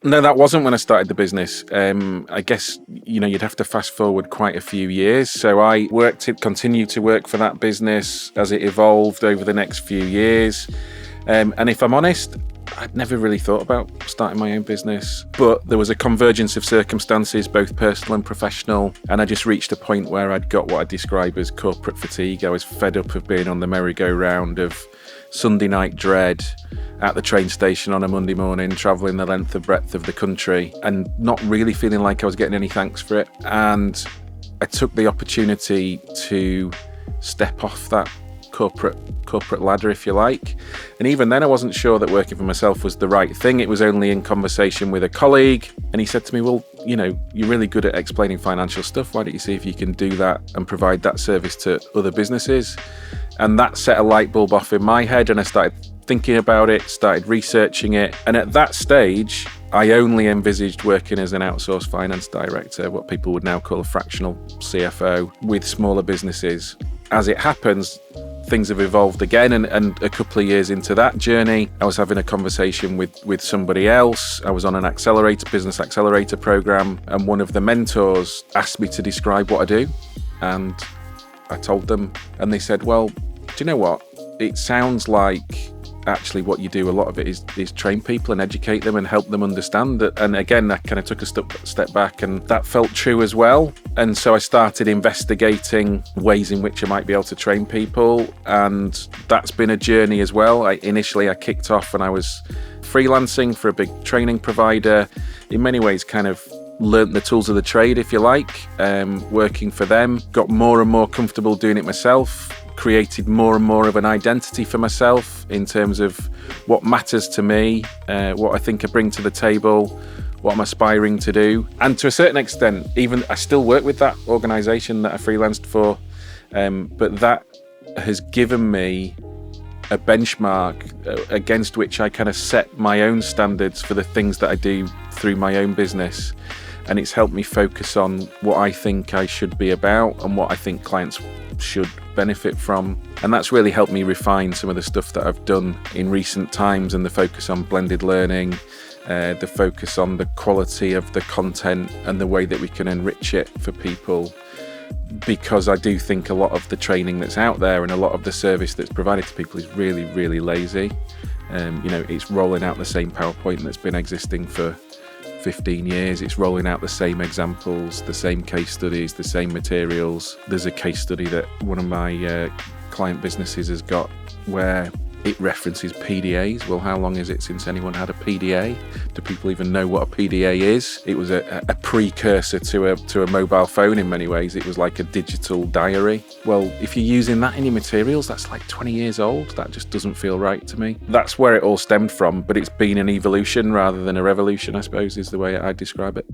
No, that wasn't when I started the business. I guess, you'd have to fast forward quite a few years. So I continued to work for that business as it evolved over the next few years. And if I'm honest, I'd never really thought about starting my own business, but there was a convergence of circumstances, both personal and professional, and I just reached a point where I'd got what I describe as corporate fatigue. I was fed up of being on the merry-go-round of Sunday night dread at the train station on a Monday morning, travelling the length and breadth of the country and not really feeling like I was getting any thanks for it. And I took the opportunity to step off that corporate ladder, if you like. And even then I wasn't sure that working for myself was the right thing. It was only in conversation with a colleague, and he said to me, well, you're really good at explaining financial stuff. Why don't you see if you can do that and provide that service to other businesses? And that set a light bulb off in my head, and I started thinking about it, started researching it. And at that stage, I only envisaged working as an outsourced finance director, what people would now call a fractional CFO, with smaller businesses. As it happens, things have evolved again, and a couple of years into that journey, I was having a conversation with somebody else. I was on an business accelerator program, and one of the mentors asked me to describe what I do, and I told them, and they said, well, do you know what? It sounds like actually what you do, a lot of it is train people and educate them and help them understand that. And again, I kind of took a step back, and that felt true as well. And so I started investigating ways in which I might be able to train people, and that's been a journey as well. Initially I kicked off and I was freelancing for a big training provider, in many ways kind of learnt the tools of the trade, if you like, working for them, got more and more comfortable doing it myself, created more and more of an identity for myself in terms of what matters to me, what I think I bring to the table, what I'm aspiring to do. And to a certain extent, even I still work with that organisation that I freelanced for, but that has given me a benchmark against which I kind of set my own standards for the things that I do through my own business. And it's helped me focus on what I think I should be about and what I think clients should benefit from. And that's really helped me refine some of the stuff that I've done in recent times, and the focus on blended learning, the focus on the quality of the content and the way that we can enrich it for people. Because I do think a lot of the training that's out there and a lot of the service that's provided to people is really, really lazy. It's rolling out the same PowerPoint that's been existing for 15 years. It's rolling out the same examples, the same case studies, the same materials. There's a case study that one of my client businesses has got where it references PDAs. Well, how long is it since anyone had a PDA? Do people even know what a PDA is? It was a precursor to a mobile phone in many ways. It was like a digital diary. Well, if you're using that in your materials, that's like 20 years old. That just doesn't feel right to me. That's where it all stemmed from, but it's been an evolution rather than a revolution, I suppose, is the way I describe it.